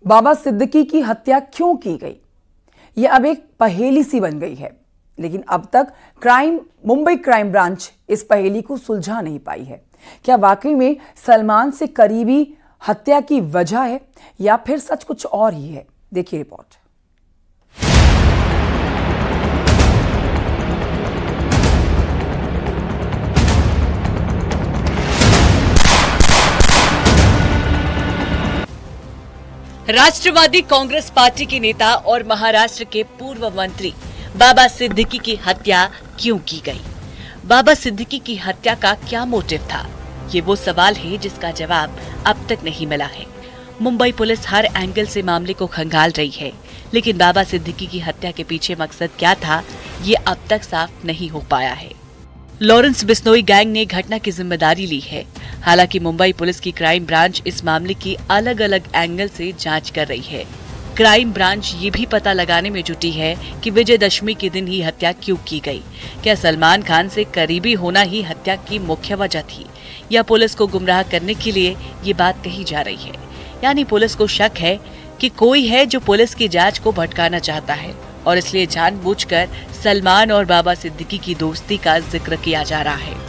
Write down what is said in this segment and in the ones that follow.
बाबा सिद्दीकी की हत्या क्यों की गई, यह अब एक पहेली सी बन गई है। लेकिन अब तक मुंबई क्राइम ब्रांच इस पहेली को सुलझा नहीं पाई है। क्या वाकई में सलमान से करीबी हत्या की वजह है या फिर सच कुछ और ही है? देखिए रिपोर्ट। राष्ट्रवादी कांग्रेस पार्टी के नेता और महाराष्ट्र के पूर्व मंत्री बाबा सिद्दीकी की हत्या क्यों की गई? बाबा सिद्दीकी की हत्या का क्या मोटिव था? ये वो सवाल है जिसका जवाब अब तक नहीं मिला है। मुंबई पुलिस हर एंगल से मामले को खंगाल रही है, लेकिन बाबा सिद्दीकी की हत्या के पीछे मकसद क्या था, ये अब तक साफ नहीं हो पाया है। लॉरेंस बिश्नोई गैंग ने घटना की जिम्मेदारी ली है। हालांकि मुंबई पुलिस की क्राइम ब्रांच इस मामले की अलग अलग एंगल से जांच कर रही है। क्राइम ब्रांच ये भी पता लगाने में जुटी है कि विजयदशमी के दिन ही हत्या क्यों की गई। क्या सलमान खान से करीबी होना ही हत्या की मुख्य वजह थी, या पुलिस को गुमराह करने के लिए ये बात कही जा रही है? यानी पुलिस को शक है कि कोई है जो पुलिस की जांच को भटकाना चाहता है और इसलिए जानबूझकर सलमान और बाबा सिद्दीकी की दोस्ती का जिक्र किया जा रहा है।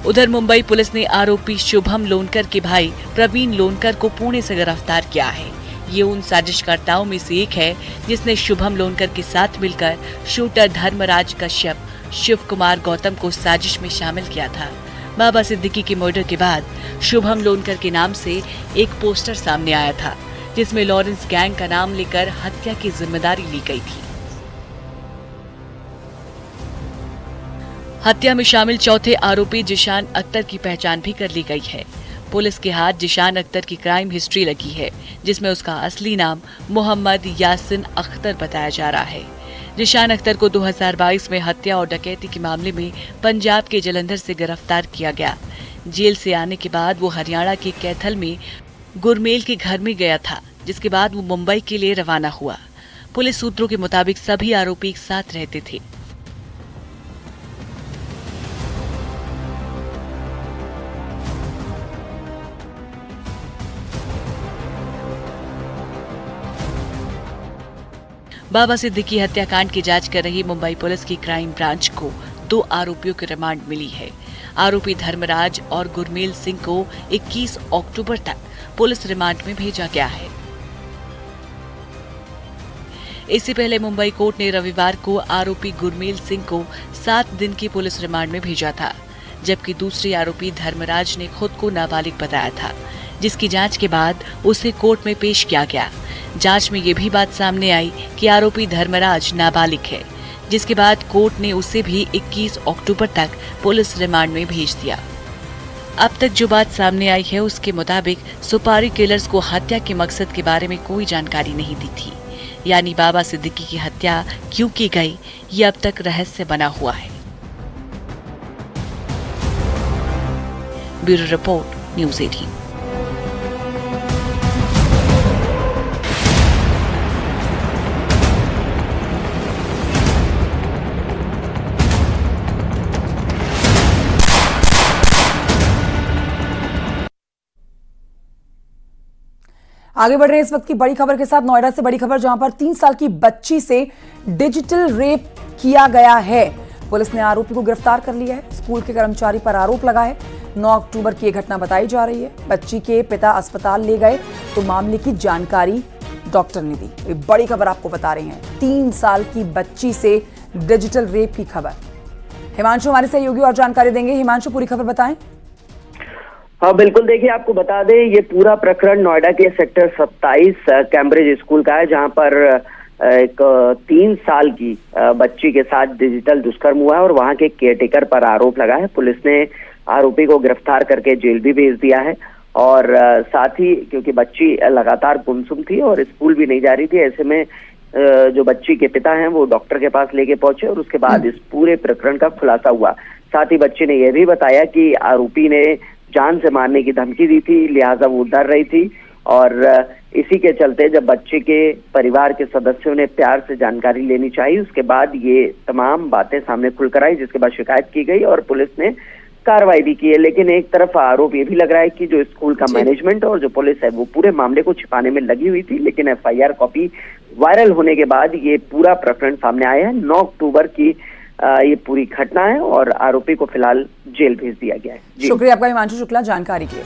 उधर मुंबई पुलिस ने आरोपी शुभम लोनकर के भाई प्रवीण लोनकर को पुणे से गिरफ्तार किया है। ये उन साजिशकर्ताओं में से एक है जिसने शुभम लोनकर के साथ मिलकर शूटर धर्मराज कश्यप, शिव कुमार गौतम को साजिश में शामिल किया था। बाबा सिद्दीकी के मर्डर के बाद शुभम लोनकर के नाम से एक पोस्टर सामने आया था, जिसमें लॉरेंस गैंग का नाम लेकर हत्या की जिम्मेदारी ली गई थी। हत्या में शामिल चौथे आरोपी जिशान अख्तर की पहचान भी कर ली गई है। पुलिस के हाथ जिशान अख्तर की क्राइम हिस्ट्री लगी है, जिसमें उसका असली नाम मोहम्मद यासिन अख्तर बताया जा रहा है। जिशान अख्तर को 2022 में हत्या और डकैती के मामले में पंजाब के जलंधर से गिरफ्तार किया गया। जेल से आने के बाद वो हरियाणा के कैथल में गुरमेल के घर में गया था, जिसके बाद वो मुंबई के लिए रवाना हुआ। पुलिस सूत्रों के मुताबिक सभी आरोपी एक साथ रहते थे। बाबा सिद्दीकी हत्याकांड की जांच कर रही मुंबई पुलिस की क्राइम ब्रांच को 2 आरोपियों की रिमांड मिली है। आरोपी धर्मराज और गुरमेल सिंह को 21 अक्टूबर तक पुलिस रिमांड में भेजा गया है। इससे पहले मुंबई कोर्ट ने रविवार को आरोपी गुरमेल सिंह को 7 दिन की पुलिस रिमांड में भेजा था, जबकि दूसरे आरोपी धर्मराज ने खुद को नाबालिग बताया था, जिसकी जांच के बाद उसे कोर्ट में पेश किया गया। जांच में ये भी बात सामने आई कि आरोपी धर्मराज नाबालिग है, जिसके बाद कोर्ट ने उसे भी 21 अक्टूबर तक पुलिस रिमांड में भेज दिया। अब तक जो बात सामने आई है उसके मुताबिक सुपारी किलर्स को हत्या के मकसद के बारे में कोई जानकारी नहीं दी थी। यानी बाबा सिद्दीकी की हत्या क्यों की गई, ये अब तक रहस्य बना हुआ है। Bureau report, news 18। आगे बढ़ रहे हैं इस वक्त की बड़ी खबर के साथ। नोएडा से बड़ी खबर, जहां पर 3 साल की बच्ची से डिजिटल रेप किया गया है। पुलिस ने आरोपी को गिरफ्तार कर लिया है। स्कूल के कर्मचारी पर आरोप लगा है। 9 अक्टूबर की यह घटना बताई जा रही है। बच्ची के पिता अस्पताल ले गए तो मामले की जानकारी डॉक्टर ने दी। एक बड़ी खबर आपको बता रहे हैं, 3 साल की बच्ची से डिजिटल रेप की खबर। हिमांशु हमारे सहयोगी और जानकारी देंगे। हिमांशु, पूरी खबर बताएं। हाँ बिल्कुल, देखिए आपको बता दें, ये पूरा प्रकरण नोएडा के सेक्टर 27 कैम्ब्रिज स्कूल का है, जहां पर एक 3 साल की बच्ची के साथ डिजिटल दुष्कर्म हुआ है और वहां के केयरटेकर पर आरोप लगा है। पुलिस ने आरोपी को गिरफ्तार करके जेल भी भेज दिया है और साथ ही क्योंकि बच्ची लगातार गुमसुम थी और स्कूल भी नहीं जा रही थी, ऐसे में जो बच्ची के पिता हैं वो डॉक्टर के पास लेके पहुंचे और उसके बाद इस पूरे प्रकरण का खुलासा हुआ। साथ ही बच्ची ने यह भी बताया कि आरोपी ने जान से मारने की धमकी दी थी, लिहाजा वो डर रही थी और इसी के चलते जब बच्चे के परिवार के सदस्यों ने प्यार से जानकारी लेनी चाहिए, उसके बाद ये तमाम बातें सामने खुलकर आई, जिसके बाद शिकायत की गई और पुलिस ने कार्रवाई भी की है, लेकिन एक तरफ आरोप ये भी लग रहा है कि जो स्कूल का मैनेजमेंट और जो पुलिस है वो पूरे मामले को छिपाने में लगी हुई थी। लेकिन एफआईआर कॉपी वायरल होने के बाद ये पूरा प्रकरण सामने आया है। 9 अक्टूबर की ये पूरी घटना है और आरोपी को फिलहाल जेल भेज दिया गया है। शुक्रिया आपका हिमांशु शुक्ला जानकारी के लिए।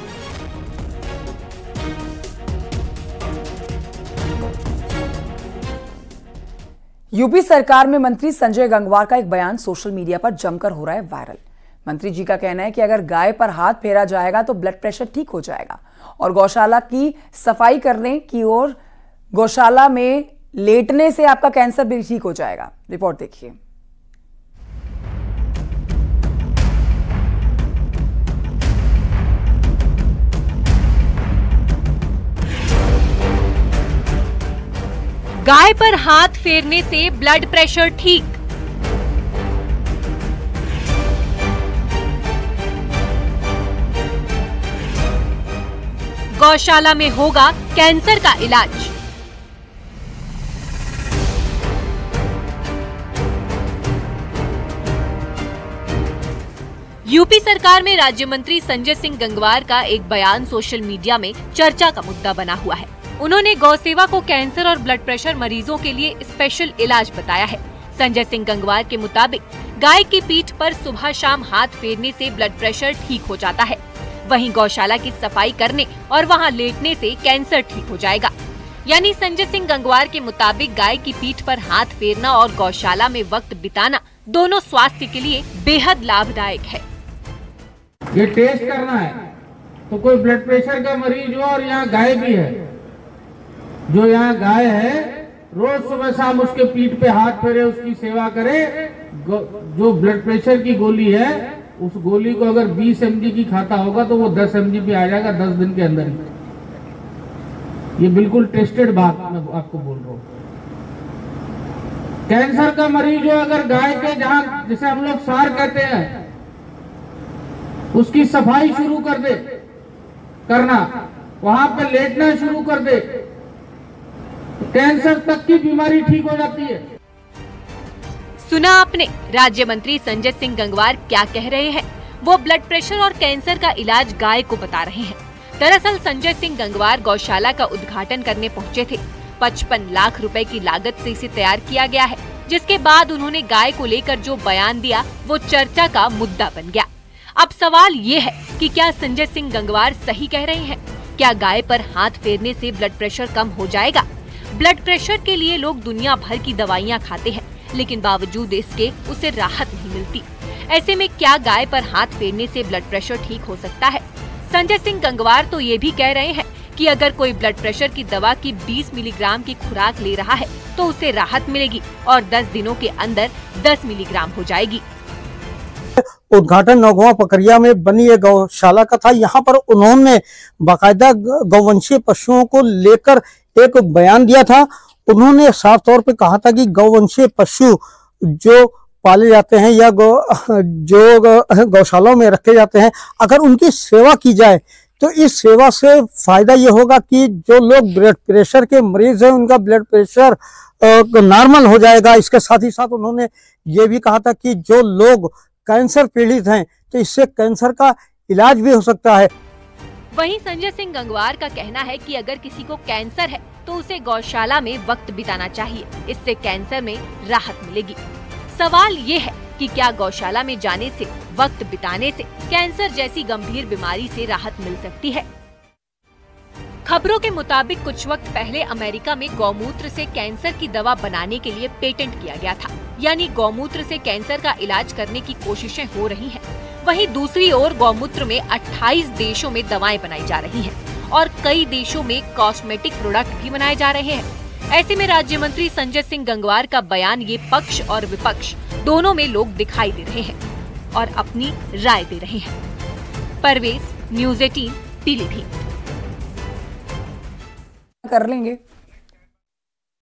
यूपी सरकार में मंत्री संजय गंगवार का एक बयान सोशल मीडिया पर जमकर हो रहा है वायरल। मंत्री जी का कहना है कि अगर गाय पर हाथ फेरा जाएगा तो ब्लड प्रेशर ठीक हो जाएगा और गौशाला की सफाई करने की ओर गौशाला में लेटने से आपका कैंसर भी ठीक हो जाएगा। रिपोर्ट देखिए। गाय पर हाथ फेरने से ब्लड प्रेशर ठीक। गौशाला में होगा कैंसर का इलाज। यूपी सरकार में राज्य मंत्री संजय सिंह गंगवार का एक बयान सोशल मीडिया में चर्चा का मुद्दा बना हुआ है। उन्होंने गौ सेवा को कैंसर और ब्लड प्रेशर मरीजों के लिए स्पेशल इलाज बताया है। संजय सिंह गंगवार के मुताबिक गाय की पीठ पर सुबह शाम हाथ फेरने से ब्लड प्रेशर ठीक हो जाता है। वहीं गौशाला की सफाई करने और वहां लेटने से कैंसर ठीक हो जाएगा। यानी संजय सिंह गंगवार के मुताबिक गाय की पीठ पर हाथ फेरना और गौशाला में वक्त बिताना दोनों स्वास्थ्य के लिए बेहद लाभदायक है। ये टेस्ट करना है तो कोई ब्लड प्रेशर का मरीज हो और यहाँ गाय भी है, जो यहाँ गाय है रोज सुबह शाम उसके पीठ पे हाथ फेरे, उसकी सेवा करे। जो ब्लड प्रेशर की गोली है उस गोली को अगर 20 mg की खाता होगा तो वो 10 mg पे आ जाएगा 10 दिन के अंदर ही। ये बिल्कुल टेस्टेड बात मैं आपको बोल रहा हूँ। कैंसर का मरीज हो अगर गाय के जहाँ जिसे हम लोग सार कहते हैं उसकी सफाई शुरू कर दे करना, वहां पे लेटना शुरू कर दे, कैंसर तक की बीमारी ठीक हो जाती है। सुना आपने राज्य मंत्री संजय सिंह गंगवार क्या कह रहे हैं। वो ब्लड प्रेशर और कैंसर का इलाज गाय को बता रहे हैं। दरअसल संजय सिंह गंगवार गौशाला का उद्घाटन करने पहुंचे थे। 55 लाख रुपए की लागत से इसे तैयार किया गया है, जिसके बाद उन्होंने गाय को लेकर जो बयान दिया वो चर्चा का मुद्दा बन गया। अब सवाल ये है कि क्या संजय सिंह गंगवार सही कह रहे हैं? क्या गाय पर हाथ फेरने से ब्लड प्रेशर कम हो जाएगा? ब्लड प्रेशर के लिए लोग दुनिया भर की दवाइयां खाते हैं, लेकिन बावजूद इसके उसे राहत नहीं मिलती। ऐसे में क्या गाय पर हाथ फेरने से ब्लड प्रेशर ठीक हो सकता है? संजय सिंह गंगवार तो ये भी कह रहे हैं कि अगर कोई ब्लड प्रेशर की दवा की 20 मिलीग्राम की खुराक ले रहा है तो उसे राहत मिलेगी और 10 दिनों के अंदर 10 मिलीग्राम हो जाएगी। उद्घाटन नौगांव पकरिया में बनी एक गौशाला का था। यहाँ पर उन्होंने बाकायदा गौवंशीय पशुओं को लेकर एक बयान दिया था। उन्होंने साफ तौर पे कहा था कि गौवंशीय पशु जो पाले जाते हैं या जो गौशालाओं में रखे जाते हैं, अगर उनकी सेवा की जाए तो इस सेवा से फायदा ये होगा कि जो लोग ब्लड प्रेशर के मरीज हैं उनका ब्लड प्रेशर नॉर्मल हो जाएगा। इसके साथ ही साथ उन्होंने ये भी कहा था कि जो लोग कैंसर पीड़ित हैं तो इससे कैंसर का इलाज भी हो सकता है। वहीं संजय सिंह गंगवार का कहना है कि अगर किसी को कैंसर है तो उसे गौशाला में वक्त बिताना चाहिए, इससे कैंसर में राहत मिलेगी। सवाल ये है कि क्या गौशाला में जाने से, वक्त बिताने से कैंसर जैसी गंभीर बीमारी से राहत मिल सकती है? खबरों के मुताबिक कुछ वक्त पहले अमेरिका में गौमूत्र से कैंसर की दवा बनाने के लिए पेटेंट किया गया था। यानी गौमूत्र से कैंसर का इलाज करने की कोशिशें हो रही हैं। वहीं दूसरी ओर गौमूत्र में 28 देशों में दवाएं बनाई जा रही हैं और कई देशों में कॉस्मेटिक प्रोडक्ट भी बनाए जा रहे हैं। ऐसे में राज्य मंत्री संजय सिंह गंगवार का बयान ये पक्ष और विपक्ष दोनों में लोग दिखाई दे रहे हैं और अपनी राय दे रहे हैं। परवेज, न्यूज़ 18, पीलीभीत। कर लेंगे।